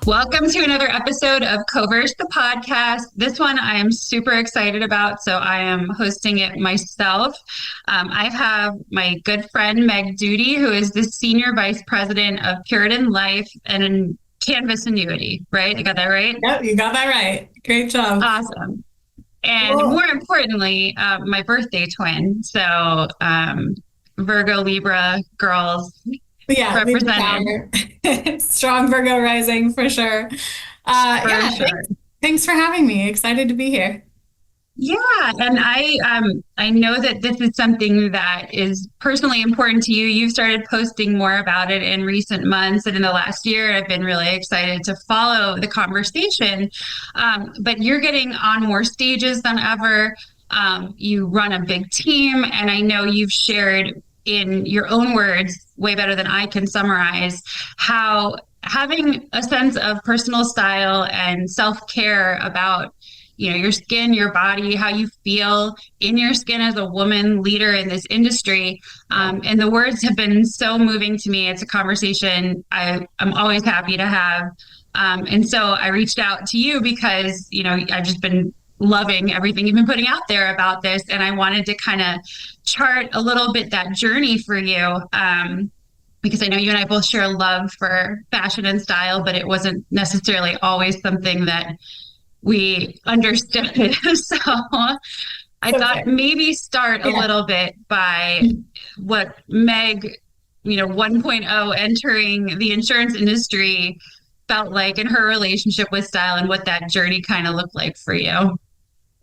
Welcome to another episode of CoVerse the Podcast. This one I am super excited about, so I am hosting it myself. I have my good friend Meg Duty, who is the Senior Vice President of Puritan Life and Canvas Annuity, right? I got that right? Yep, you got that right. Great job. Awesome. And Cool. more importantly, my birthday twin. So Virgo, Libra, girls Yeah, represented. strong Virgo rising for sure. For Yeah, sure. thanks for having me. Excited to be here. Yeah, and I know that this is something that is personally important to you. You've started posting more about it in recent months, and in the last year, I've been really excited to follow the conversation. But you're getting on more stages than ever. You run a big team, and I know you've shared in your own words, way better than I can summarize, how having a sense of personal style and self-care about your skin, your body, how you feel in your skin as a woman leader in this industry. And the words have been so moving to me. It's a conversation I'm always happy to have. And so I reached out to you because, I've just been loving everything you've been putting out there about this. And I wanted to kind of chart a little bit that journey for you. Because I know you and I both share a love for fashion and style, but it wasn't necessarily always something that we understood. So I thought maybe start a little bit by what Meg, 1.0 entering the insurance industry felt like in her relationship with style and what that journey kind of looked like for you.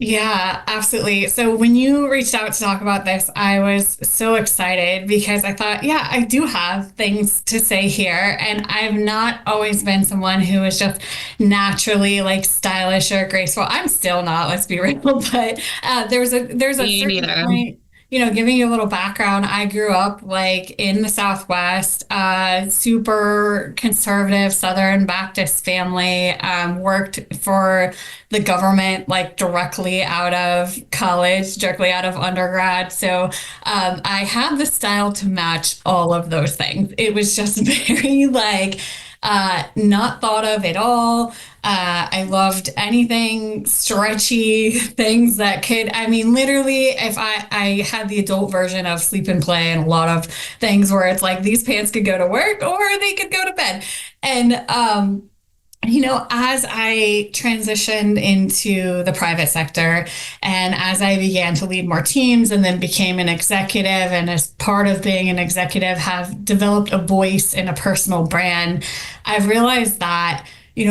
Yeah, absolutely. So when you reached out to talk about this, I was so excited because I thought, yeah, I do have things to say here. And I've not always been someone who is just naturally like stylish or graceful. I'm still not, let's be real, but there's a certain point. Giving you a little background, I grew up like in the Southwest, super conservative Southern Baptist family, worked for the government, like directly out of college, directly out of undergrad. So I had the style to match all of those things. It was just very like, not thought of at all. I loved anything stretchy, things that literally, if I had the adult version of sleep and play and a lot of things where it's like these pants could go to work or they could go to bed. And, as I transitioned into the private sector and as I began to lead more teams and then became an executive, and as part of being an executive, have developed a voice and a personal brand, I've realized that,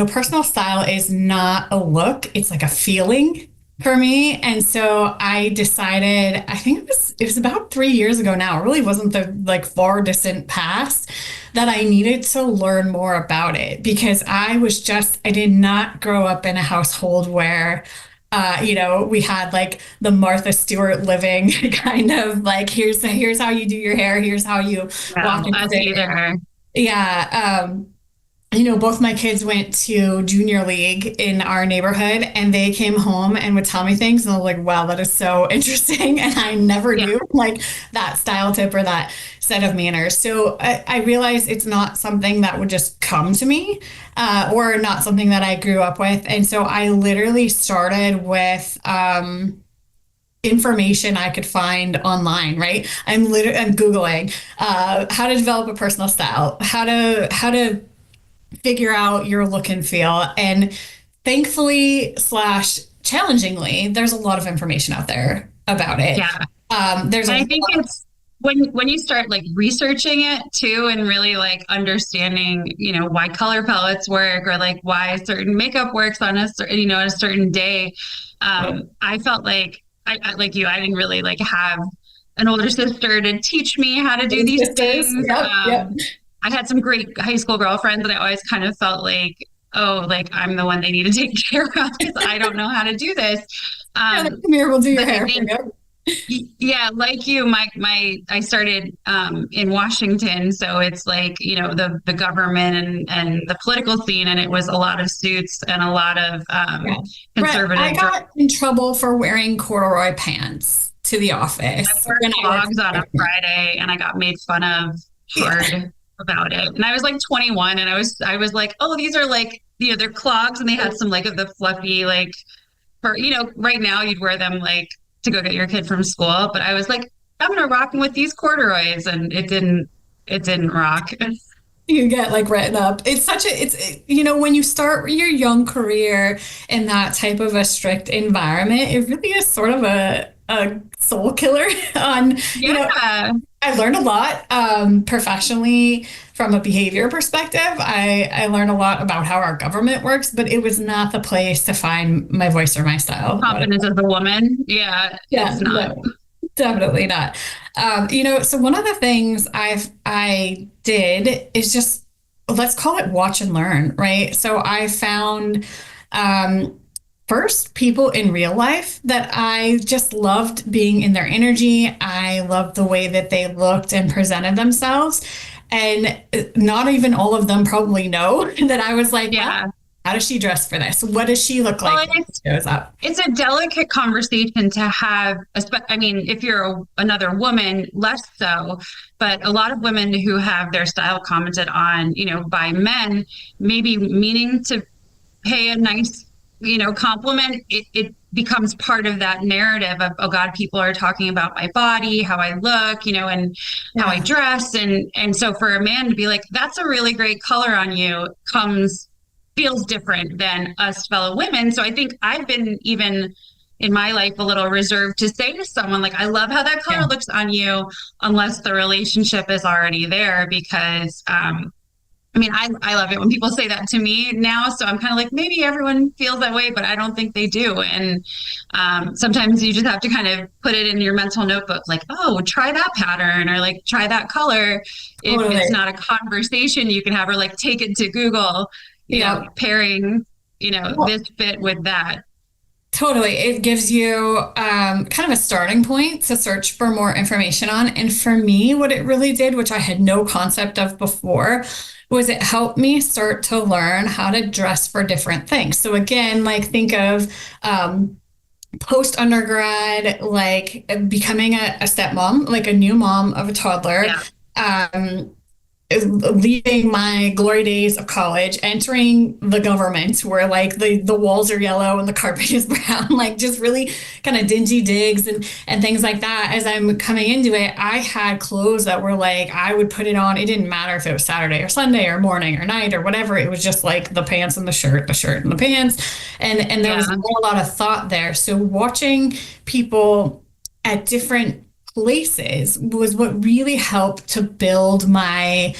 personal style is not a look, it's like a feeling for me. And so I decided, I think it was about 3 years ago now, it really wasn't the like far distant past, that I needed to learn more about it because I did not grow up in a household where we had like the Martha Stewart living kind of like, here's how you do your hair, here's how you walk into the Yeah. Both my kids went to junior league in our neighborhood and they came home and would tell me things. And I was like, wow, that is so interesting. And I never knew like that style tip or that set of manners. So I realized it's not something that would just come to me or not something that I grew up with. And so I literally started with information I could find online, right? I'm Googling how to develop a personal style, how to figure out your look and feel. And thankfully / challengingly, there's a lot of information out there about it. Yeah. I think it's when you start like researching it too, and really like understanding, why color palettes work or like why certain makeup works on a certain day. I felt like I like you, I didn't really like have an older sister to teach me how to do these things. Yep. I had some great high school girlfriends that I always kind of felt like, oh, like I'm the one they need to take care of because I don't know how to do this. Come here, we'll do your hair. Yeah, like you, I started in Washington, so it's like the government and the political scene, and it was a lot of suits and a lot of conservative. Brett, I got in trouble for wearing corduroy pants to the office. I wore clogs on a Friday, and I got made fun of hard about it. And I was like 21, and I was like, oh, these are like their clogs, and they had some like of the fluffy, like, for, right now you'd wear them like to go get your kid from school. But I was like, I'm gonna rock them with these corduroys, and it didn't rock. You get like written up. When you start your young career in that type of a strict environment, it really is sort of a soul killer on, Yeah. I learned a lot professionally from a behavior perspective. I learned a lot about how our government works, but it was not the place to find my voice or my style. Confidence as a woman. Yeah, Yeah, it's not. no, definitely not. So one of the things I did is just, let's call it watch and learn, right? So I found first people in real life that I just loved being in their energy. I loved the way that they looked and presented themselves. And not even all of them probably know that I was like, Yeah. wow, how does she dress for this? What does she look Well, like and when she shows up? it's a delicate conversation to have. I mean, if you're another woman, less so, but a lot of women who have their style commented on, by men, maybe meaning to pay a nice, compliment, it becomes part of that narrative of, oh God, people are talking about my body, how I look, and how I Yeah. dress. And so for a man to be like, that's a really great color on you, feels different than us fellow women. So I think I've been, even in my life, a little reserved to say to someone like, I love how that color Yeah. looks on you, unless the relationship is already there. Because I mean, I love it when people say that to me now. So I'm kind of like, maybe everyone feels that way, but I don't think they do. And sometimes you just have to kind of put it in your mental notebook, like, oh, try that pattern, or like try that color. If Totally. it's not a conversation you can have, or like take it to Google, Yeah. pairing, Well, this fit with that. totally. It gives you kind of a starting point to search for more information on. And for me, what it really did, which I had no concept of before, was it helped me start to learn how to dress for different things. So again, like think of post undergrad, like becoming a stepmom, like a new mom of a toddler. Yeah. Um, leaving my glory days of college, entering the government where like the walls are yellow and the carpet is brown, like just really kind of dingy digs and things like that. As I'm coming into it, I had clothes that were like, I would put it on. It didn't matter if it was Saturday or Sunday or morning or night or whatever. It was just like the pants and the shirt and the pants. And there was Yeah. not a lot of thought there. So watching people at different places was what really helped to build my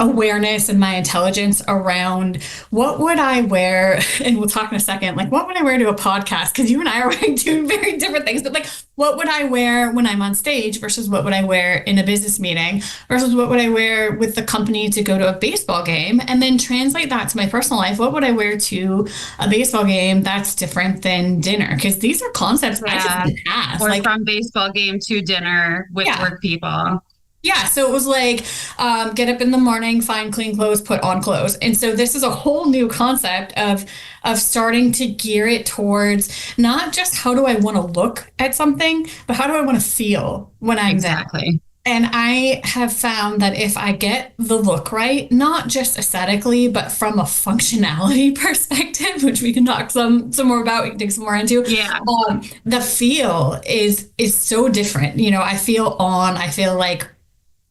awareness and my intelligence around what would I wear, and we'll talk in a second, like what would I wear to a podcast? Because you and I are wearing two very different things, but like what would I wear when I'm on stage versus what would I wear in a business meeting versus what would I wear with the company to go to a baseball game, and then translate that to my personal life. What would I wear to a baseball game that's different than dinner? Because these are concepts I just Yeah. didn't have. Or Like, from baseball game to dinner with yeah. work people. Yeah, so it was like get up in the morning, find clean clothes, put on clothes. And so this is a whole new concept of starting to gear it towards not just how do I want to look at something, but how do I want to feel when I'm there. Exactly. And I have found that if I get the look right, not just aesthetically, but from a functionality perspective, which we can talk some more about, we can dig some more into, Yeah. the feel is so different. I feel like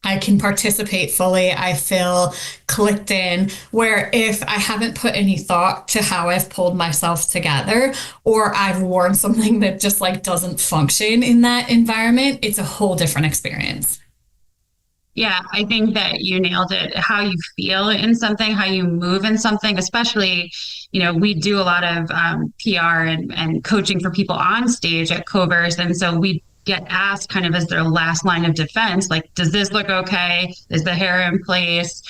I can participate fully. I feel clicked in, where if I haven't put any thought to how I've pulled myself together, or I've worn something that just like doesn't function in that environment, it's a whole different experience. Yeah, I think that you nailed it. How you feel in something, how you move in something, especially, we do a lot of PR and coaching for people on stage at CoVerse. And so we get asked kind of as their last line of defense, like, does this look okay? Is the hair in place?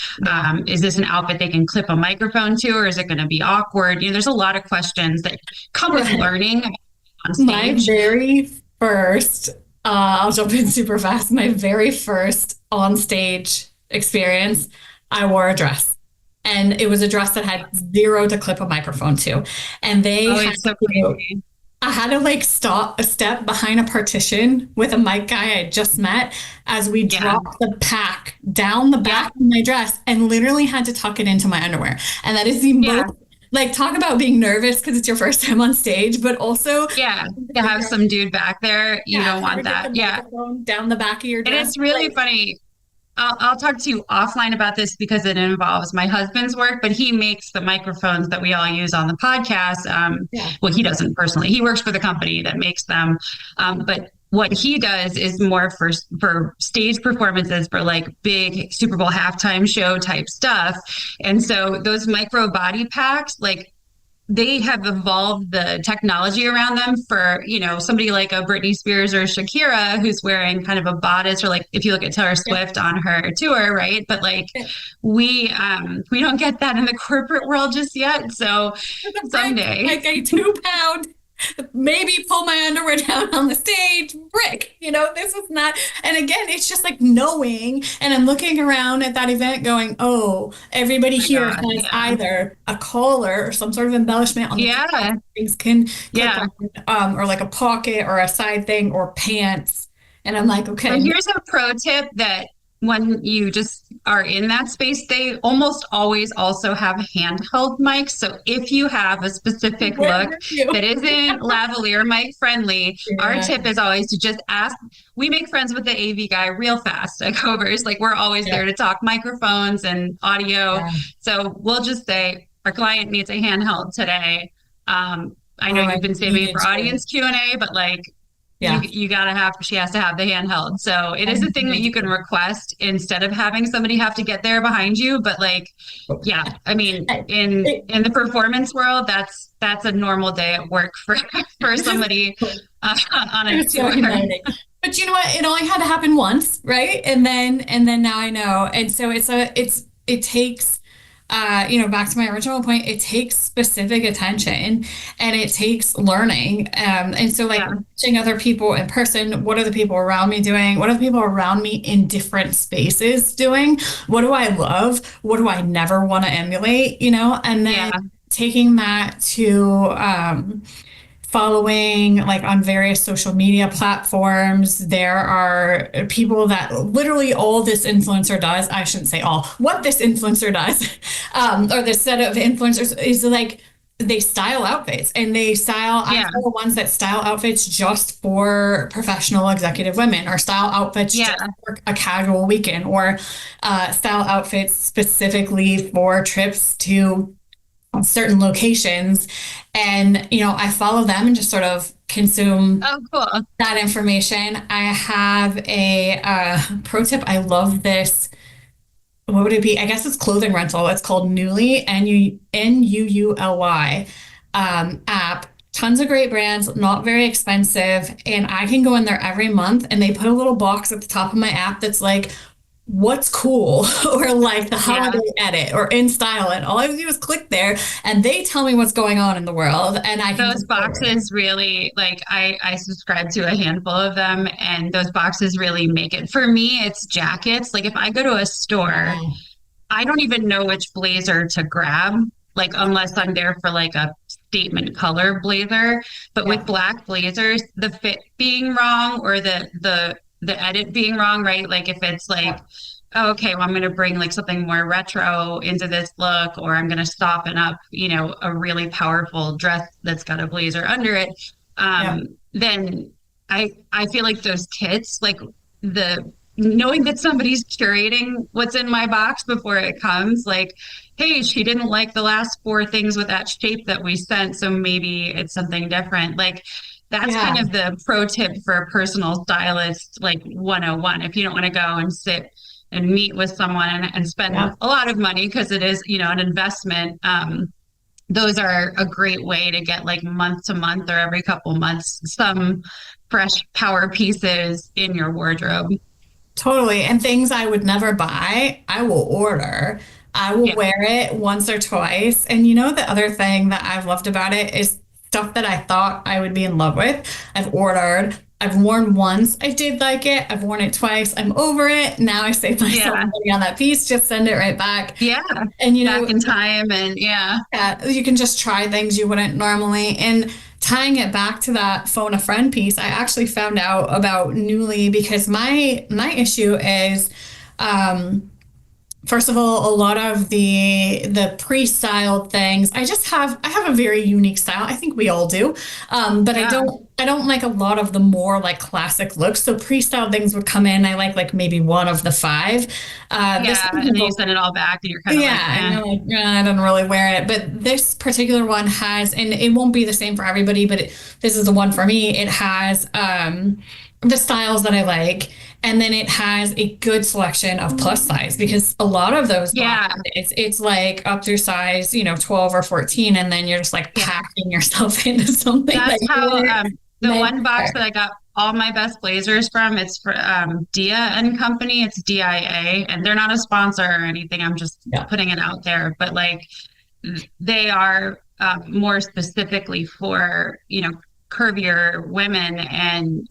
Is this an outfit they can clip a microphone to, or is it going to be awkward? There's a lot of questions that come with learning on My stage. very first, I'll jump in super fast. My very first on stage experience, I wore a dress. And it was a dress that had zero to clip a microphone to. And they Oh, had it's so to, crazy. I had to like stop a step behind a partition with a mic guy I just met as we Yeah. dropped the pack down the Yeah. back of my dress and literally had to tuck it into my underwear. And that is the Yeah. most, like, talk about being nervous because it's your first time on stage, but also, Yeah. To have some dude back there, you yeah, don't trying want to get that. the Yeah. microphone down the back of your And dress. it's really Like, funny. I'll talk to you offline about this because it involves my husband's work, but he makes the microphones that we all use on the podcast. yeah. Well, he doesn't personally. He works for the company that makes them. But what he does is more for stage performances for like big Super Bowl halftime show type stuff. And so those micro body packs, like they have evolved the technology around them for, somebody like a Britney Spears or Shakira who's wearing kind of a bodice, or like if you look at Taylor Swift on her tour, right? But like we don't get that in the corporate world just yet. So someday. Like a 2 pound, maybe pull my underwear down on the stage, brick, this is not. And again, it's just like knowing. And I'm looking around at that event going, oh, everybody here God, has yeah. either a collar or some sort of embellishment on the Yeah. things can clip Yeah. on, or like a pocket or a side thing or pants. And I'm like, okay. And here's a pro tip that when you just are in that space, they almost always also have handheld mics. So if you have a specific look that isn't lavalier mic friendly, our tip is always to just ask. We make friends with the AV guy real fast at CoVerse. Like we're always there to talk microphones and audio. Yeah. So we'll just say our client needs a handheld today. I know you've been saving it for audience Q&A, but like, yeah. she has to have the handheld. So it is a thing that you can request instead of having somebody have to get there behind you. But like, yeah, I mean, in the performance world, that's a normal day at work for somebody on a tour. But you know what? It only had to happen once, right? And then now I know. And so it takes back to my original point, it takes specific attention and it takes learning. And so like watching other people in person, what are the people around me doing? What are the people around me in different spaces doing? What do I love? What do I never want to emulate? And then taking that to, following like on various social media platforms. There are people that literally all this influencer does, I shouldn't say all, what this influencer does, or this set of influencers is like they style outfits and I saw the ones that style outfits just for professional executive women, or style outfits just for a casual weekend, or style outfits specifically for trips to certain locations. And I follow them and just sort of consume that information. I have a pro tip. I love this. What would it be? I guess it's clothing rental. It's called Nuuly, Nuuly app. Tons of great brands, not very expensive, and I can go in there every month and they put a little box at the top of my app that's like, what's cool, or like the holiday edit, or in style, and all I do is click there and they tell me what's going on in the world. And I can those boxes really, like I subscribe to a handful of them, and those boxes really make it. For me, it's jackets. Like if I go to a store, I don't even know which blazer to grab, like unless I'm there for like a statement color blazer. But with black blazers, the fit being wrong, or the edit being wrong, right? Like if it's like, oh, okay, well, I'm going to bring like something more retro into this look, or I'm going to soften up, a really powerful dress that's got a blazer under it. Then I feel like those kits, like knowing that somebody's curating what's in my box before it comes, like, hey, she didn't like the last 4 things with that shape that we sent, so maybe it's something different. Like, that's kind of the pro tip for a personal stylist, like 101. If you don't want to go and sit and meet with someone and spend a lot of money, because it is, an investment, those are a great way to get like month to month or every couple months some fresh power pieces in your wardrobe. Totally. And things I would never buy, I will order. I will wear it once or twice. And the other thing that I've loved about it is stuff that I thought I would be in love with. I've ordered. I've worn once. I did like it. I've worn it twice. I'm over it. Now I save myself money on that piece. Just send it right back. Yeah. And back in time. And you can just try things you wouldn't normally. And tying it back to that phone a friend piece, I actually found out about Newly because my issue is, first of all, a lot of the pre-styled things, I have a very unique style. I think we all do. But Yeah. I don't like a lot of the more like classic looks. So pre-styled things would come in. I like maybe one of the five. This Yeah. And then you send it all back and you're kind of like, yeah, and eh. you're like, I don't really wear it. But this particular one has, and it won't be the same for everybody, but this is the one for me. It has the styles that I like, and then it has a good selection of plus size because a lot of those Yeah. boxes, it's like up to size, 12 or 14, and then you're just like Yeah. packing yourself into something that That's you how weren't the meant one box for. that I got all my best blazers from, it's for Dia and Company. It's DIA, and they're not a sponsor or anything. I'm just Yeah. putting it out there. But like they are more specifically for, curvier women, and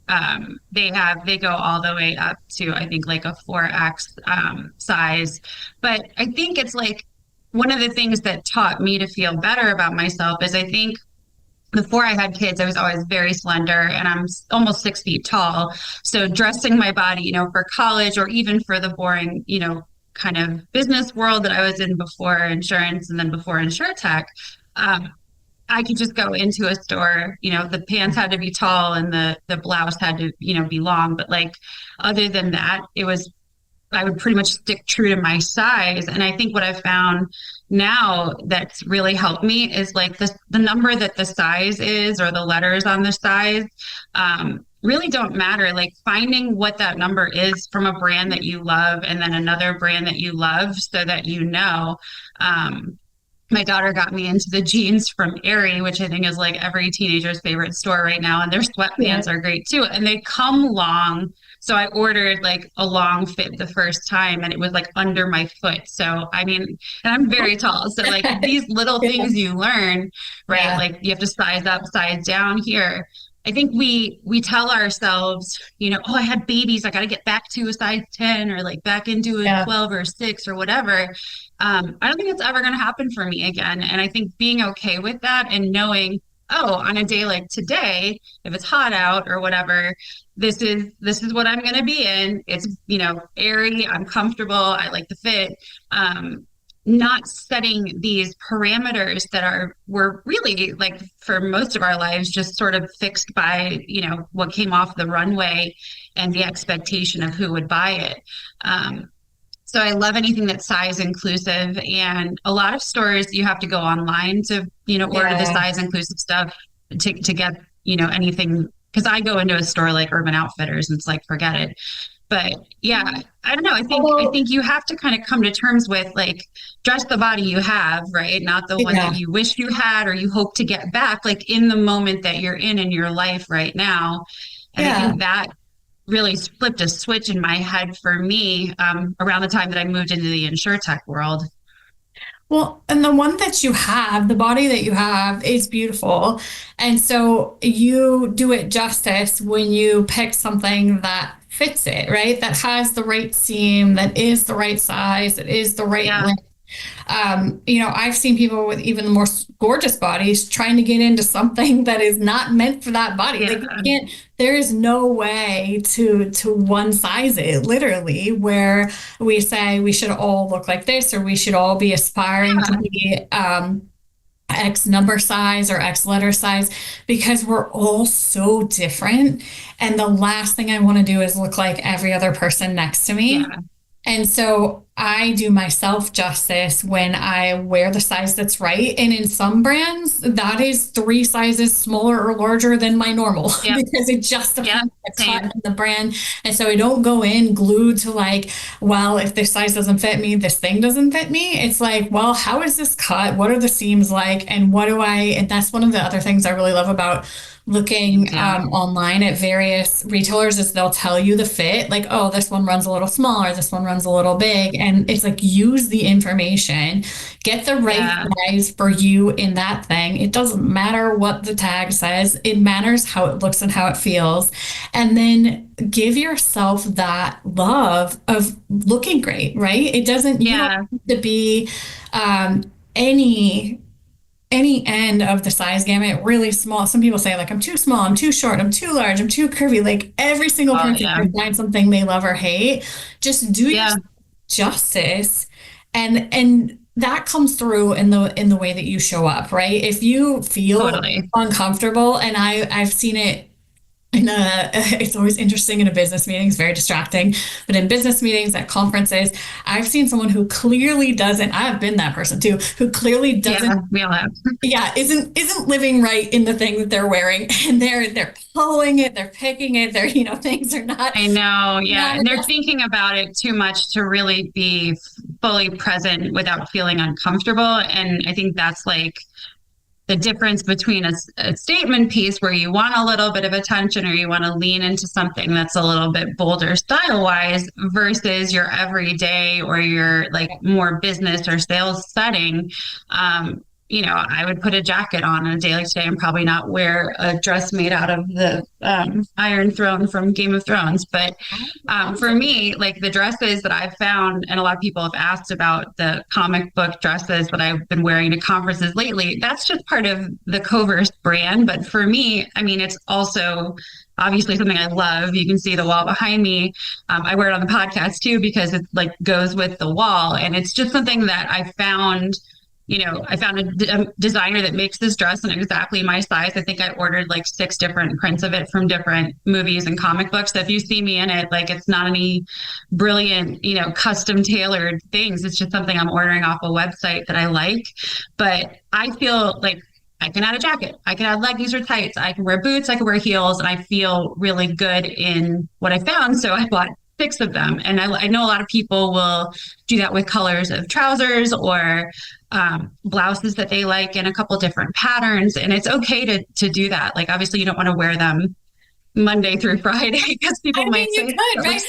they go all the way up to I think like a 4X size. But I think it's like one of the things that taught me to feel better about myself is I think before I had kids, I was always very slender and I'm almost 6 feet tall. So dressing my body, for college or even for the boring, kind of business world that I was in before insurance and then before insurtech, um, I could just go into a store, the pants had to be tall and the blouse had to, be long. But like other than that, I would pretty much stick true to my size. And I think what I've found now that's really helped me is like the number that the size is or the letters on the size really don't matter. Like finding what that number is from a brand that you love and then another brand that you love so that my daughter got me into the jeans from Aerie, which I think is like every teenager's favorite store right now. And their Yeah. sweatpants are great too. And they come long. So I ordered like a long fit the first time and it was like under my foot. So, I mean, and I'm very tall. So like these little Yeah. things you learn, right? Yeah. Like you have to size up, size down here. I think we tell ourselves, oh, I had babies, I got to get back to a size 10 or like back into a Yeah. 12 or 6 or whatever. I don't think it's ever going to happen for me again. And I think being okay with that and knowing, oh, on a day like today, if it's hot out or whatever, this is what I'm going to be in. It's, airy, I'm comfortable, I like the fit. Not setting these parameters that were really like for most of our lives just sort of fixed by what came off the runway and the expectation of who would buy it. So I love anything that's size inclusive, and a lot of stores you have to go online to order the Yeah. size inclusive stuff to get anything, because I go into a store like Urban Outfitters and it's like forget it. But yeah, I don't know. I Although, think you have to kind of come to terms with like dress the body you have, right? Not the one that yeah. you wish you had or you hope to get back, like in the moment that you're in your life right now. And I Yeah. think that really flipped a switch in my head for me around the time that I moved into the insurtech world. Well, and the one that you have, the body that you have is beautiful. And so you do it justice when you pick something that fits it, right? That has the right seam, that is the right size, that is the right Yeah, length. I've seen people with even the more gorgeous bodies trying to get into something that is not meant for that body. yeah, Like you can't, there is no way to one size it, literally, where we say we should all look like this or we should all be aspiring to yeah, be X number size or X letter size because we're all so different. And the last thing I want to do is look like every other person next to me. yeah, And so I do myself justice when I wear the size that's right. And in some brands, that is 3 sizes smaller or larger than my normal yep, because it just yep, depends on the cut same. and the brand. And so I don't go in glued to like, well, if this size doesn't fit me, this thing doesn't fit me. It's like, well, how is this cut? What are the seams like? And and that's one of the other things I really love about Me looking too. online at various retailers is they'll tell you the fit, like, oh, this one runs a little smaller, this one runs a little big. And it's like, use the information, get the right Yeah, size for you in that thing. It doesn't matter what the tag says, it matters how it looks and how it feels. And then give yourself that love of looking great, right? You don't yeah, have to be any any end of the size gamut, really small. Some people say like, I'm too small, I'm too short, I'm too large, I'm too curvy. Like every single Oh person yeah. can find something they love or hate. Just do Yeah, yourself justice. And that comes through in the way that you show up, right? If you feel totally. uncomfortable, and I've seen it it's always interesting in a business meeting. It's very distracting. But in business meetings, at conferences, I've seen someone who clearly doesn't, I've been that person too, who clearly Yeah, doesn't, we all have. yeah, isn't living right in the thing that they're wearing. And they're pulling it, they're picking it, things are I know, yeah. not And they're adjusting. thinking about it too much to really be fully present without feeling uncomfortable. And I think that's like the difference between a statement piece where you want a little bit of attention or you want to lean into something that's a little bit bolder style wise versus your everyday or your like more business or sales setting. I would put a jacket on a day like today and probably not wear a dress made out of the Iron Throne from Game of Thrones. But for me, like the dresses that I've found, and a lot of people have asked about the comic book dresses that I've been wearing to conferences lately, that's just part of the CoVerse brand. But for me, I mean, it's also obviously something I love. You can see the wall behind me. I wear it on the podcast too because it like goes with the wall. And it's just something that I found a designer that makes this dress in exactly my size. I think I ordered like 6 different prints of it from different movies and comic books. So if you see me in it, like it's not any brilliant, custom tailored things. It's just something I'm ordering off a website that I like. But I feel like I can add a jacket, I can add leggings or tights, I can wear boots, I can wear heels, and I feel really good in what I found. So I bought 6 of them. And I know a lot of people will do that with colors of trousers or blouses that they like in a couple different patterns. And it's okay to do that. Like, obviously, you don't want to wear them Monday through Friday because people I mean, might you say, could, right?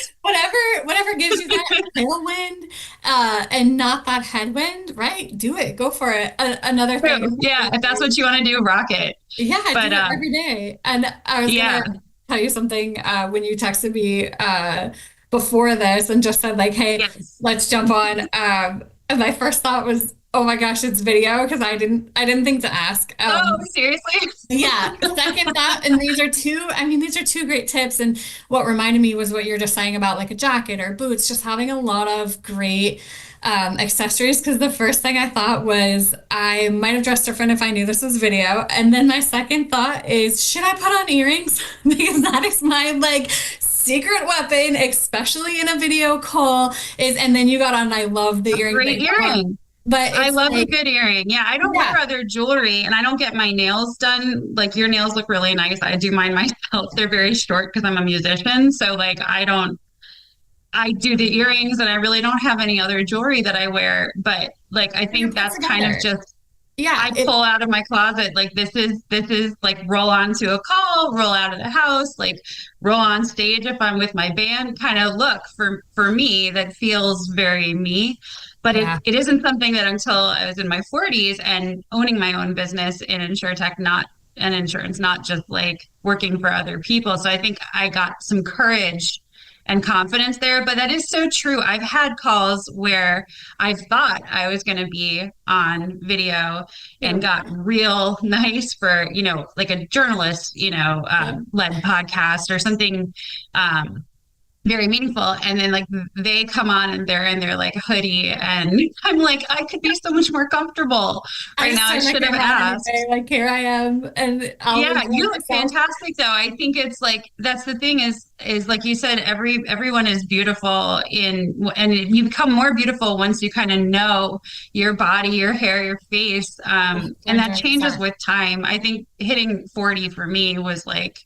Whatever gives you that tailwind, and not that headwind, right? Do it. Go for it. Another thing. yeah, if that's what you want to do, rock it. Yeah, I do But it every day. And I was yeah, gonna tell you something when you texted me before this and just said like, "Hey, yes. let's jump on." And my first thought was, "Oh my gosh, it's video," because I didn't think to ask. Oh, seriously? Yeah, second thought, and these are two great tips. And what reminded me was what you're just saying about like a jacket or boots, just having a lot of great accessories. Because the first thing I thought was I might have dressed different if I knew this was video. And then my second thought is, should I put on earrings? Because that is my like secret weapon, especially in a video call. And then you got on, I love the earrings that Great you got on. earring. But I it's love a like, good earring. Yeah, I don't yeah, wear other jewelry and I don't get my nails done. Like your nails look really nice. I do mine myself. They're very short because I'm a musician. So like I do the earrings and I really don't have any other jewelry that I wear. But like I you think put that's kind of together. just Yeah, I pull out of my closet like this is like roll onto a call, roll out of the house, like roll on stage if I'm with my band kind of look for me that feels very me. But it, yeah. it isn't something that until I was in my 40s and owning my own business in insurtech, not and insurance, not just like working for other people. So I think I got some courage and confidence there. But that is so true. I've had calls where I thought I was going to be on video and got real nice for, like a journalist, led podcast or something very meaningful. And then like they come on and they're in their like hoodie and I'm like, I could be so much more comfortable I right just now. I turn my should have camera on anyway, asked. like here I am, and I'll Yeah, enjoy you look myself. fantastic though. I think it's like that's the thing is like you said, everyone is beautiful and you become more beautiful once you kind of know your body, your hair, your face. And that changes 100%. with time. I think hitting 40 for me was like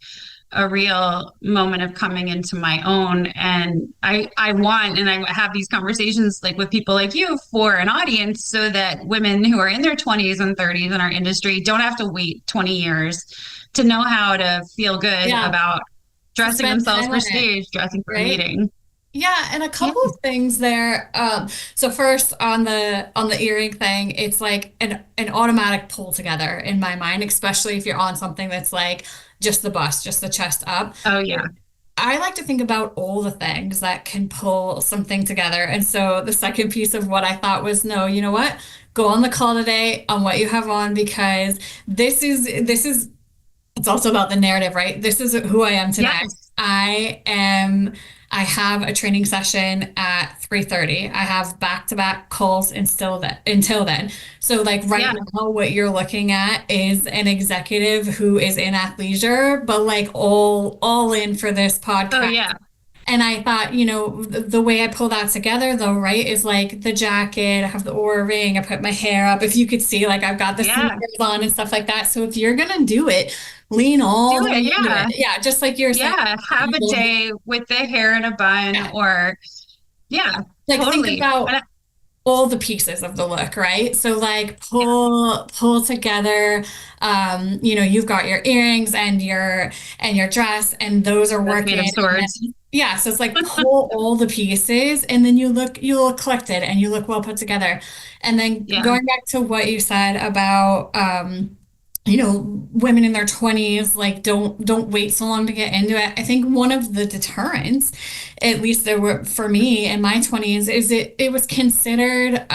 a real moment of coming into my own. And I want, and I have these conversations like with people like you for an audience so that women who are in their 20s and 30s in our industry don't have to wait 20 years to know how to feel good Yeah, about to dressing spend themselves time for on it, stage, dressing for a right? meeting. Yeah, and a Yeah. couple of things there. So first on the earring thing, it's like an automatic pull together in my mind, especially if you're on something that's like just the bust, just the chest up. Oh yeah. I like to think about all the things that can pull something together. And so the second piece of what I thought was, no, you know what? go on the call today on what you have on, because it's also about the narrative, right? This is who I am today. Yes. I have a training session at 3:30. I have back-to-back calls until then. So like right Yeah. now, what you're looking at is an executive who is in athleisure, but like all in for this Oh, podcast. yeah. And I thought, the way I pull that together though, right, is like the jacket, I have the Oura ring, I put my hair up. If you could see, like I've got the Yeah. sneakers on and stuff like that. So if you're gonna do it, lean Do all the way it. into it. Yeah. Yeah, just like you're saying, Yeah. Have a day with the hair in a bun yeah. or, yeah, Like think totally. about all the pieces of the look, right? So like pull together, you've got your earrings and your dress, and those are That's made working. of And swords. then, yeah, so it's like pull all the pieces, and then you look collected and you look well put together. And then Yeah. going back to what you said about women in their 20s, like don't wait so long to get into it. I think one of the deterrents, at least there were for me in my 20s, is it was considered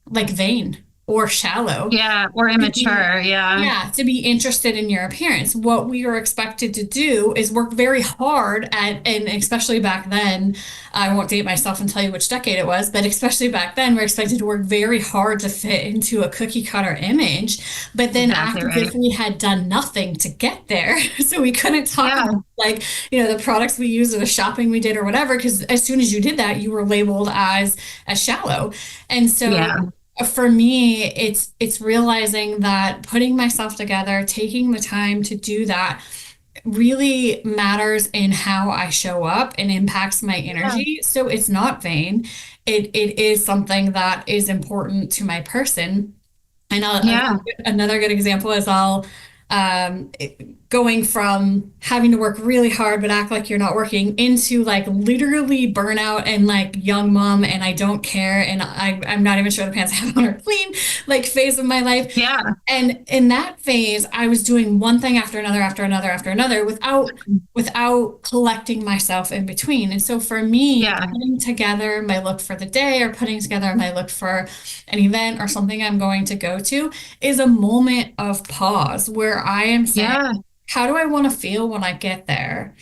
like vain or shallow Yeah. Or to be, immature. Yeah. yeah, to be interested in your appearance. What we are expected to do is work very hard at, and especially back then, I won't date myself and tell you which decade it was, but especially back then, we're expected to work very hard to fit into a cookie cutter image, but then Exactly act as if right. we had done nothing to get there. So we couldn't talk Yeah. about like, the products we used or the shopping we did or whatever, because as soon as you did that, you were labeled as shallow. And so Yeah. for me, it's realizing that putting myself together, taking the time to do that really matters in how I show up and impacts my Yeah. energy. So it's not vain. It is something that is important to my person. And Yeah. another good example is going from having to work really hard but act like you're not working into like literally burnout and like young mom and I don't care and I'm not even sure the pants I have on are clean, like phase of my life. Yeah. And in that phase, I was doing one thing after another, after another, after another, without collecting myself in between. And so for me, Yeah. putting together my look for the day or putting together my look for an event or something I'm going to go to is a moment of pause where I am saying, Yeah. how do I want to feel when I get there?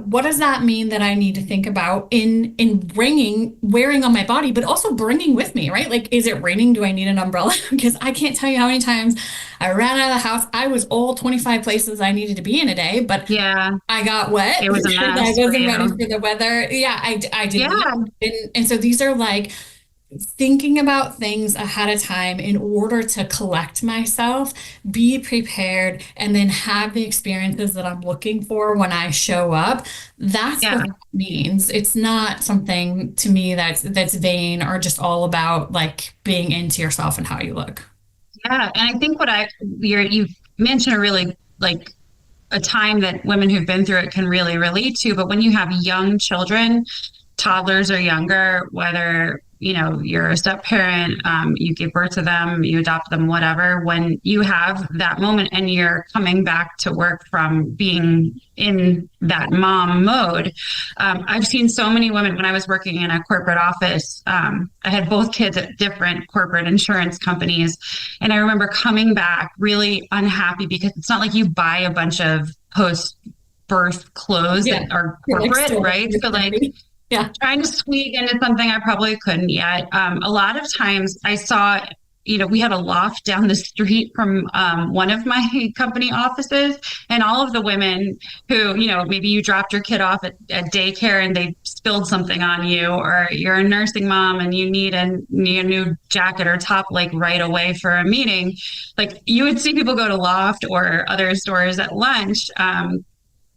What does that mean that I need to think about in bringing wearing on my body, but also bringing with me, right? Like, is it raining? Do I need an umbrella? Because I can't tell you how many times I ran out of the house. I was all 25 places I needed to be in a day, but Yeah. I got wet It was a because I mess for wasn't ready you. for the weather. Yeah, I did not. Yeah. And so these are like thinking about things ahead of time in order to collect myself, be prepared, and then have the experiences that I'm looking for when I show up. That's what Yeah. that means. It's not something to me that's vain or just all about like being into yourself and how you look. Yeah. And I think you mentioned a really like a time that women who've been through it can really relate to. But when you have young children, toddlers or younger, whether you're a step parent, you give birth to them, you adopt them, whatever, when you have that moment and you're coming back to work from being in that mom mode, I've seen so many women when I was working in a corporate office. I had both kids at different corporate insurance companies, and I remember coming back really unhappy because it's not like you buy a bunch of post birth clothes Yeah. that are You're like corporate, still right? So like yeah. trying to squeak into something I probably couldn't yet. A lot of times I saw, we had a loft down the street from one of my company offices, and all of the women who, maybe you dropped your kid off at daycare and they spilled something on you, or you're a nursing mom and you need a new jacket or top like right away for a meeting. Like you would see people go to Loft or other stores at lunch.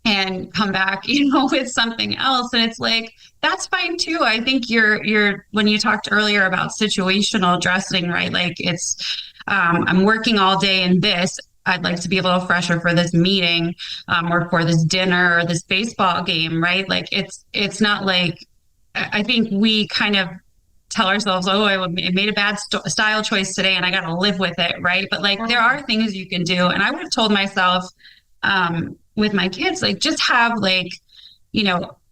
And come back, with something else. And it's like, that's fine too. I think when you talked earlier about situational dressing, right? Like I'm working all day in this. I'd like to be a little fresher for this meeting, or for this dinner or this baseball game, right? Like it's not like, I think we kind of tell ourselves, oh, I made a bad style choice today and I got to live with it, right? But like there are things you can do. And I would have told myself, with my kids, like just have like,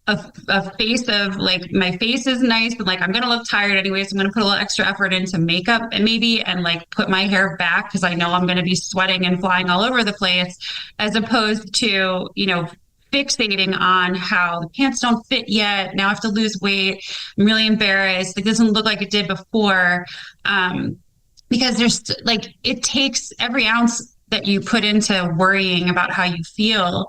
a face of like my face is nice, but like I'm gonna look tired anyways. I'm gonna put a little extra effort into makeup and like put my hair back because I know I'm gonna be sweating and flying all over the place, as opposed to, fixating on how the pants don't fit yet. Now I have to lose weight. I'm really embarrassed. It doesn't look like it did before. Because there's like it takes every ounce that you put into worrying about how you feel,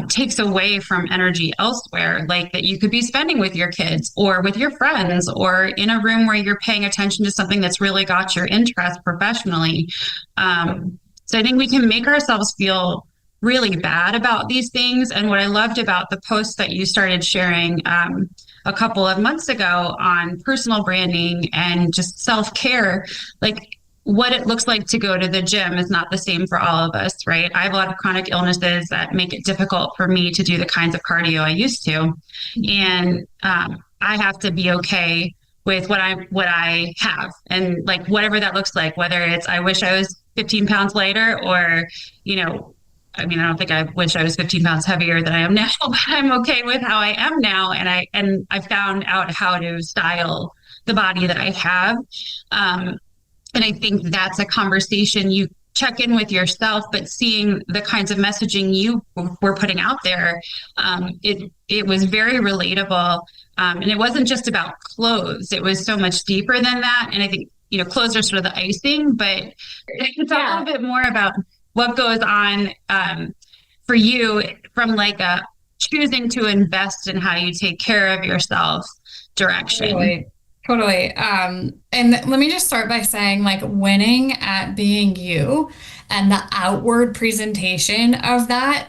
takes away from energy elsewhere, like that you could be spending with your kids or with your friends or in a room where you're paying attention to something that's really got your interest professionally. So I think we can make ourselves feel really bad about these things. And what I loved about the post that you started sharing a couple of months ago on personal branding and just self-care, like what it looks like to go to the gym is not the same for all of us, right? I have a lot of chronic illnesses that make it difficult for me to do the kinds of cardio I used to. And I have to be okay with what I have, and like whatever that looks like, whether it's I wish I was 15 pounds lighter, or, I mean, I don't think I wish I was 15 pounds heavier than I am now, but I'm okay with how I am now. And I found out how to style the body that I have. And I think that's a conversation you check in with yourself, but seeing the kinds of messaging you were putting out there, it was very relatable. And it wasn't just about clothes. It was so much deeper than that. And I think, clothes are sort of the icing, but it's a little bit more about what goes on for you from like a choosing to invest in how you take care of yourself direction. Totally. And let me just start by saying, like, winning at being you and the outward presentation of that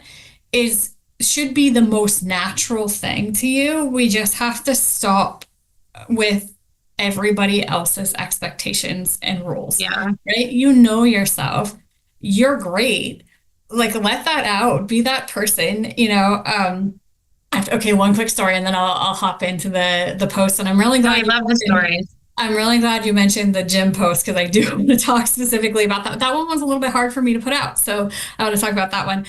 should be the most natural thing to you. We just have to stop with everybody else's expectations and rules. Yeah. Right? You know yourself. You're great. Like, let that out. Be that person, Okay, one quick story, and then I'll hop into the post. And I'm really glad. I love the stories. I'm really glad you mentioned the gym post, because I do want to talk specifically about that. That one was a little bit hard for me to put out, so I want to talk about that one.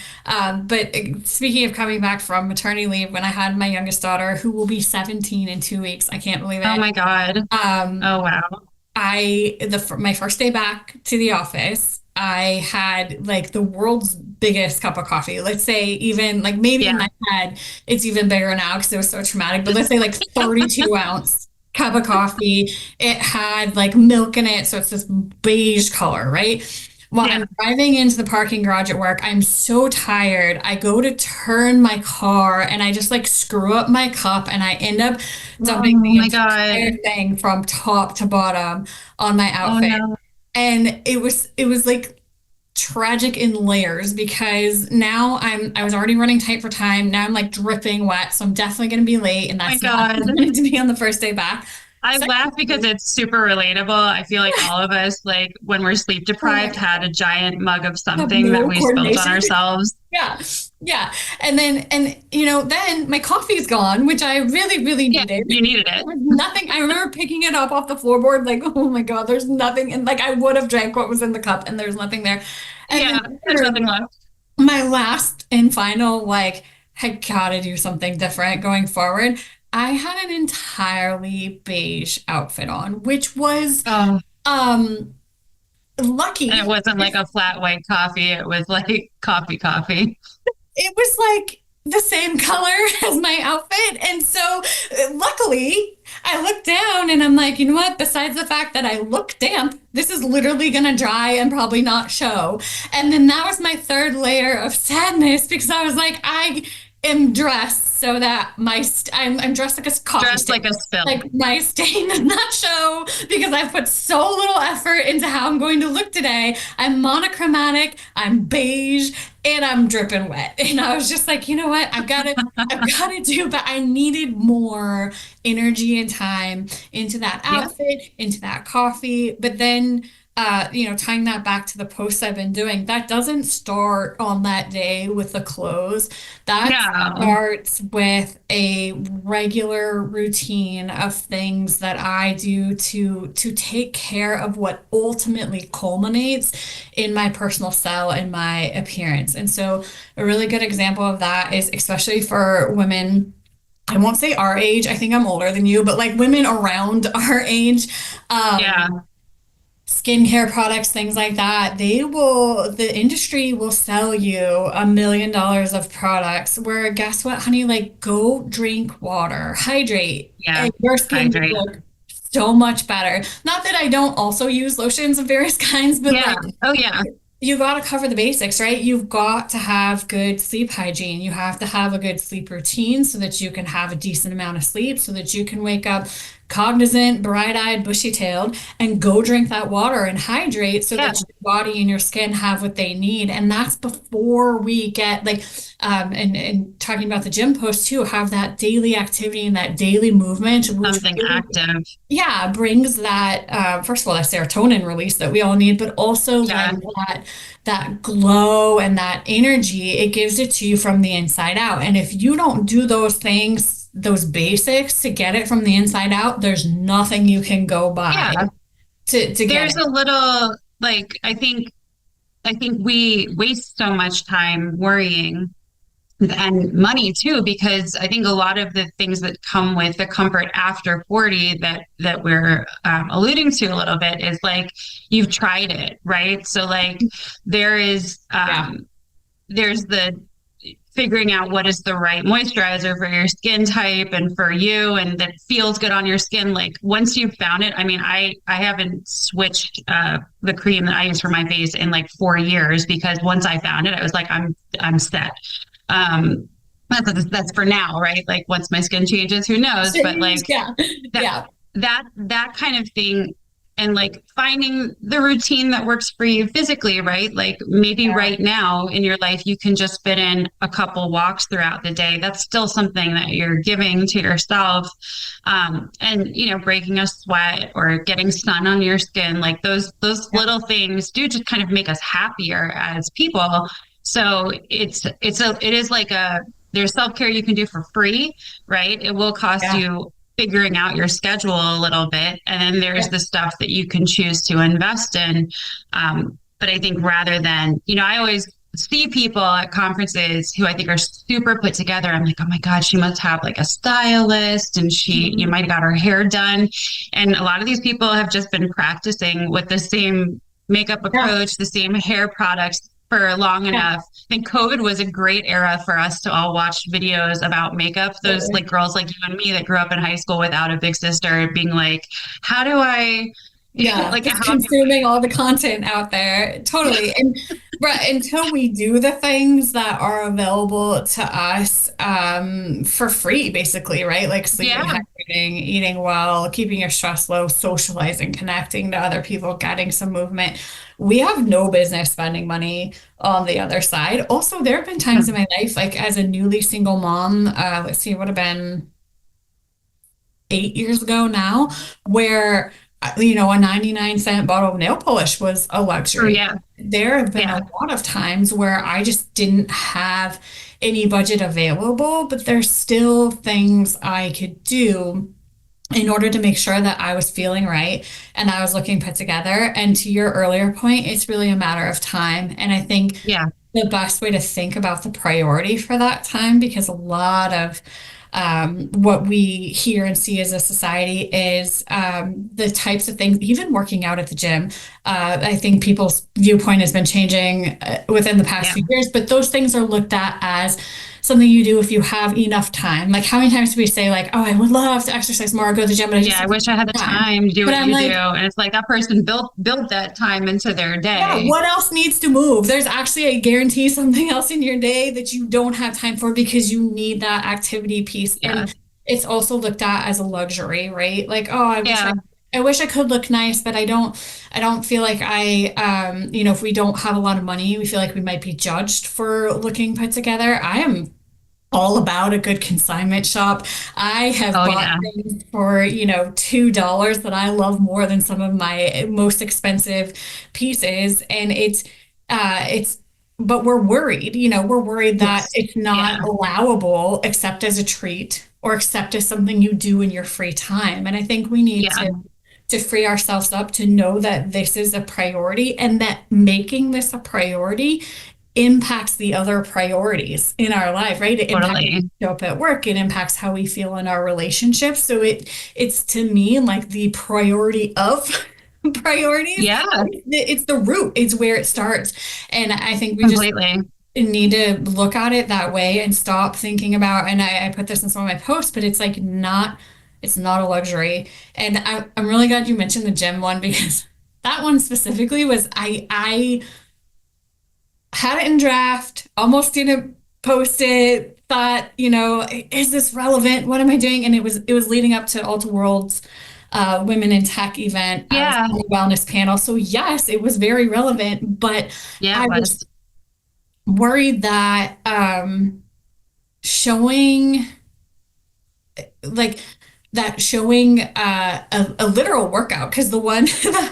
But speaking of coming back from maternity leave, when I had my youngest daughter, who will be 17 in 2 weeks, I can't believe it. Oh my God. Oh wow. My first day back to the office, I had like the world's biggest cup of coffee. Let's say even like maybe in my head, it's even bigger now because it was so traumatic, but let's say like 32 ounce cup of coffee. It had like milk in it. So it's this beige color, right? While I'm driving into the parking garage at work, I'm so tired. I go to turn my car and I just like screw up my cup, and I end up dumping the entire thing from top to bottom on my outfit. Oh, no. And it was like tragic in layers, because now I was already running tight for time. Now I'm like dripping wet. So I'm definitely going to be late. And that's not going to be on the first day back. I laugh because it's super relatable. I feel like all of us, like when we're sleep deprived, had a giant mug of something that we spilled on ourselves. Yeah. Yeah. And then my coffee's gone, which I really, really needed. You needed it. Nothing. I remember picking it up off the floorboard, like, oh my God, there's nothing. And like, I would have drank what was in the cup, and there's nothing there. And there's nothing left. My last and final, like, I gotta do something different going forward. I had an entirely beige outfit on, which was lucky. And it wasn't like a flat white coffee. It was like coffee. It was like the same color as my outfit. And so luckily I looked down and I'm like, you know what? Besides the fact that I look damp, this is literally going to dry and probably not show. And then that was my third layer of sadness, because I was like, I am dressed so that I'm dressed like a coffee dressed stain. Like a spill. Like my stain does not show, because I've put so little effort into how I'm going to look today. I'm monochromatic, I'm beige, and I'm dripping wet. And I was just like, you know what? I've got to do, but I needed more energy and time into that outfit, into that coffee. But then tying that back to the posts I've been doing, that doesn't start on that day with the clothes. That starts with a regular routine of things that I do to take care of what ultimately culminates in my personal style and my appearance. And so a really good example of that is, especially for women I won't say our age, I think I'm older than you, but like women around our age, Yeah. skincare products, things like that, the industry will sell you $1 million of products where guess what, honey? Like go drink water, hydrate, Yeah. and your skin Hydrate. will look so much better. Not that I don't also use lotions of various kinds, but Yeah. like Oh, yeah. you got to cover the basics, right? You've got to have good sleep hygiene. You have to have a good sleep routine so that you can have a decent amount of sleep, so that you can wake up cognizant, bright-eyed, bushy-tailed, and go drink that water and hydrate so Yeah. that your body and your skin have what they need. And that's before we get like, and talking about the gym post too, have that daily activity and that daily movement, which Something really active. yeah, brings that first of all that serotonin release that we all need, but also like Yeah. that glow and that energy, it gives it to you from the inside out. And if you don't do those things, those basics to get it from the inside out, there's nothing you can go by Yeah. to get There's it. a little like I think we waste so much time worrying and money too, because I think a lot of the things that come with the comfort after 40 that we're alluding to a little bit is like you've tried it, right? So like there is Yeah. there's the figuring out what is the right moisturizer for your skin type and for you and that feels good on your skin. Like once you've found it, I mean, I haven't switched the cream that I use for my face in like 4 years because once I found it, I was like, I'm set. um that's for now, right? Like once my skin changes, who knows? But like Yeah. that Yeah. that kind of thing, and like finding the routine that works for you physically, right? Like maybe Yeah. right now in your life you can just fit in a couple walks throughout the day. That's still something that you're giving to yourself. And breaking a sweat or getting sun on your skin, like those Yeah. little things do just kind of make us happier as people. So it is like a there's self-care you can do for free, right? It will cost Yeah. you figuring out your schedule a little bit. And then there's Yeah. the stuff that you can choose to invest in. But I think rather than, I always see people at conferences who I think are super put together. I'm like, oh my God, she must have like a stylist and you Mhm. might have got her hair done. And a lot of these people have just been practicing with the same makeup Yeah. approach, the same hair products for long Yeah. enough. I think COVID was a great era for us to all watch videos about makeup. Those Totally. like girls like you and me that grew up in high school without a big sister being like, how do I Yeah, like just how do consuming all the content out there. Totally. And right, until we do the things that are available to us for free, basically, right? Like sleeping, yeah, hydrating, eating well, keeping your stress low, socializing, connecting to other people, getting some movement. We have no business spending money on the other side. Also, there have been times in my life, like as a newly single mom, let's see, it would have been 8 years ago now, where a 99-cent bottle of nail polish was a oh luxury. yeah, There have been a yeah, lot of times where I just didn't have any budget available, but there's still things I could do in order to make sure that I was feeling right and I was looking put together. And to your earlier point, it's really a matter of time. And I think yeah, the best way to think about the priority for that time, because a lot of what we hear and see as a society is the types of things, even working out at the gym. I think people's viewpoint has been changing within the past yeah. few years, but those things are looked at as something you do if you have enough time. Like how many times do we say like, oh, I would love to exercise more or go to the gym, but I just Yeah, I don't wish I had the have time. time to do But what I'm you do. like, And it's like that person built that time into their yeah, day. what else needs to move? There's actually a guarantee something else in your day that you don't have time for because you need that activity piece. Yeah. And it's also looked at as a luxury, right? Like, oh, Yeah. I wish I could look nice, but I don't feel like if we don't have a lot of money, we feel like we might be judged for looking put together. I am all about a good consignment shop. I have Oh bought yeah. things for, $2 that I love more than some of my most expensive pieces. And it's, but we're worried, we're worried that Yes. it's not Yeah. allowable except as a treat or except as something you do in your free time. And I think we need Yeah. to free ourselves up to know that this is a priority and that making this a priority impacts the other priorities in our life, right? It impacts how we Totally. show up at work. It impacts how we feel in our relationships. So it's to me like the priority of priorities. Yeah, It's the root. It's where it starts. And I think we just completely. need to look at it that way and stop thinking about, and I put this in some of my posts, but it's like not, it's not a luxury. And I'm really glad you mentioned the gym one because that one specifically was, I had it in draft, almost didn't post it, thought, is this relevant? What am I doing? And it was leading up to Alta World's Women in Tech event. I was Yeah, on the wellness panel. So yes, it was very relevant, but yeah, I it was was. worried that showing like showing a literal workout, because the one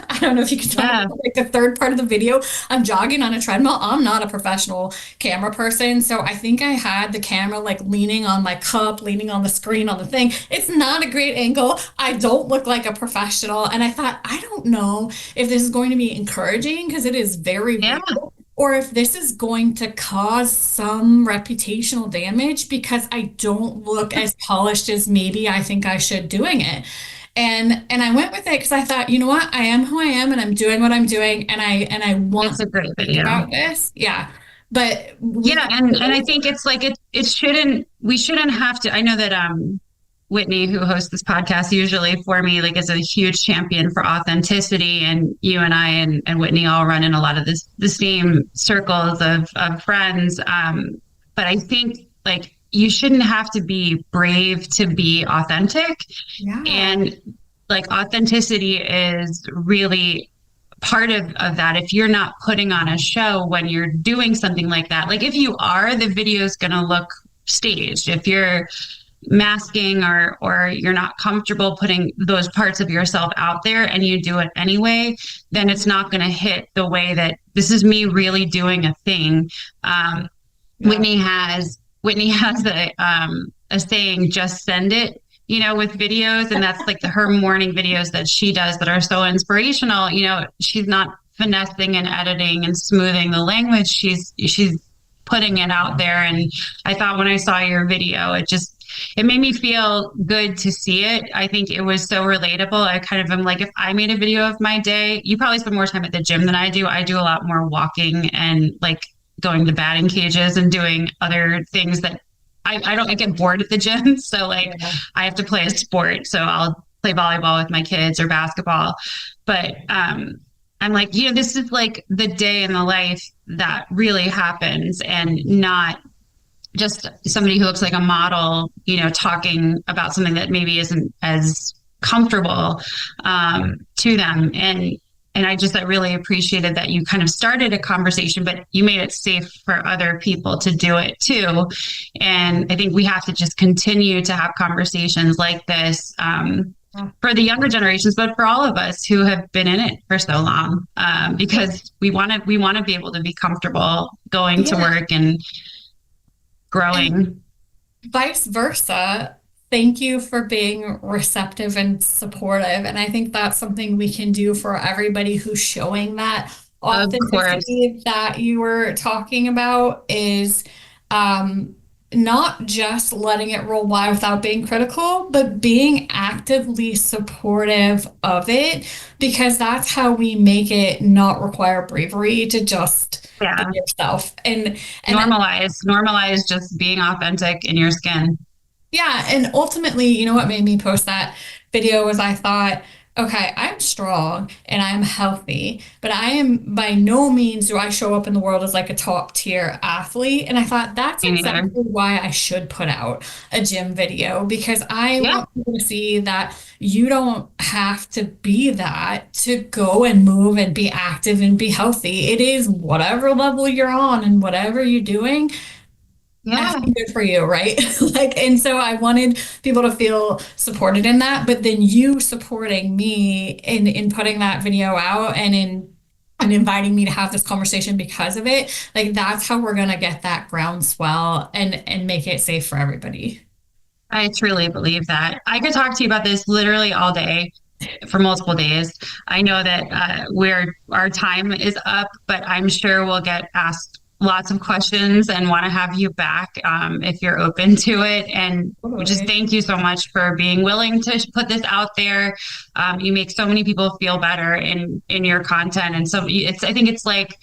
I don't know if you can tell, Yeah, like the third part of the video, I'm jogging on a treadmill. I'm not a professional camera person, so I think I had the camera like leaning on my cup, leaning on the screen on the thing. It's not a great angle. I don't look like a professional, and I thought, I don't know if this is going to be encouraging because it is very yeah, real, or if this is going to cause some reputational damage because I don't look as polished as maybe I think I should doing it. And I went with it because I thought, you know what, I am who I am and I'm doing what I'm doing, and I want it's to a great speak video. about this. Yeah. But Yeah, and I think it's like it shouldn't we shouldn't have to. I know that Whitney, who hosts this podcast usually for me, like is a huge champion for authenticity, and you and I and Whitney all run in a lot of the same circles of friends. But I think like you shouldn't have to be brave to be authentic, yeah, and like authenticity is really part of that. If you're not putting on a show when you're doing something like that, like if you are, the video is going to look staged. If you're masking or you're not comfortable putting those parts of yourself out there and you do it anyway, then it's not going to hit the way that this is me really doing a thing. um, yeah, Whitney has a saying, just send it, with videos. And that's like her morning videos that she does that are so inspirational. She's not finessing and editing and smoothing the language. She's putting it out there. And I thought when I saw your video, it made me feel good to see it. I think it was so relatable. I kind of am like, if I made a video of my day, you probably spend more time at the gym than I do. I do a lot more walking and like going to batting cages and doing other things that I get bored at the gym. So like yeah. I have to play a sport. So I'll play volleyball with my kids or basketball. But I'm like, this is like the day in the life that really happens, and not just somebody who looks like a model, talking about something that maybe isn't as comfortable to them. And I really appreciated that you kind of started a conversation, but you made it safe for other people to do it too. And I think we have to just continue to have conversations like this, for the younger generations, but for all of us who have been in it for so long, because we want to be able to be comfortable going to Yeah. work and And growing. vice versa. Thank you for being receptive and supportive. And I think that's something we can do for everybody who's showing that Of course. authenticity that you were talking about, is not just letting it roll by without being critical, but being actively supportive of it, because that's how we make it not require bravery to just be Yeah. yourself. And Normalize just being authentic in your skin. yeah, and ultimately, you know what made me post that video was I thought, okay, I'm strong and I'm healthy, but I am by no means do I show up in the world as like a top tier athlete. And I thought that's Me neither. exactly why I should put out a gym video, because I Yeah. want people to see that you don't have to be that to go and move and be active and be healthy. It is whatever level you're on and whatever you're doing, Yeah. effing good for you, right? Like, and so I wanted people to feel supported in that, but then you supporting me in putting that video out and inviting me to have this conversation because of it, like that's how we're gonna get that groundswell and make it safe for everybody. I truly believe that. I could talk to you about this literally all day for multiple days. I know that our time is up, but I'm sure we'll get asked lots of questions and want to have you back if you're open to it. And just thank you so much for being willing to put this out there. You make so many people feel better in your content. And so I think it's like,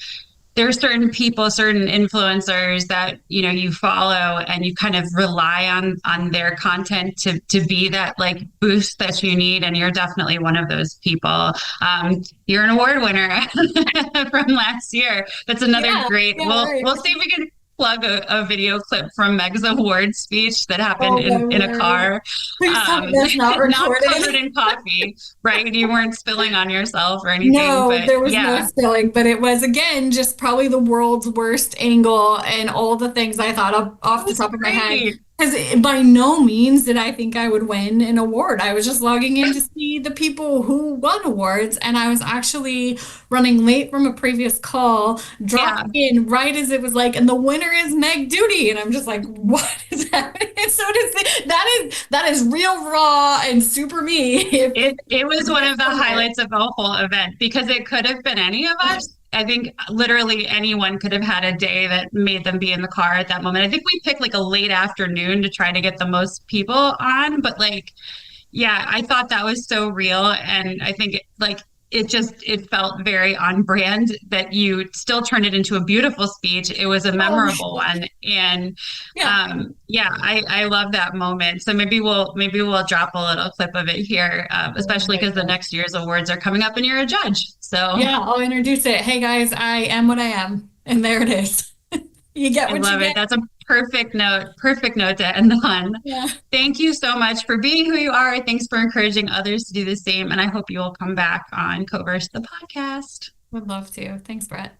there are certain people, certain influencers that, you know, you follow and you kind of rely on their content to be that like boost that you need. And you're definitely one of those people. You're an award winner from last year. That's another great, we'll see if we can plug a video clip from Meg's award speech that happened in a car. Not covered in coffee, right? You weren't spilling on yourself or anything. No, but there was no spilling, but it was, again, just probably the world's worst angle and all the things I thought of off the top of my head. Because by no means did I think I would win an award. I was just logging in to see the people who won awards, and I was actually running late from a previous call, dropped in right as it was like, and the winner is Meg Duty, and I'm just like, what is happening? So that is real raw and super me. It was one of the highlights of the whole event because it could have been any of us. I think literally anyone could have had a day that made them be in the car at that moment. I think we picked like a late afternoon to try to get the most people on, but like, yeah, I thought that was so real. And I think it felt very on brand that you still turned it into a beautiful speech. It was a memorable one. And I love that moment. So maybe we'll drop a little clip of it here, especially because the next year's awards are coming up and you're a judge. So yeah, I'll introduce it. Hey guys, I am what I am. And there it is. You get what you get. I love it. That's a perfect note to end on. Yeah. Thank you so much for being who you are. Thanks for encouraging others to do the same. And I hope you will come back on CoVerse the Podcast. Would love to. Thanks, Brett.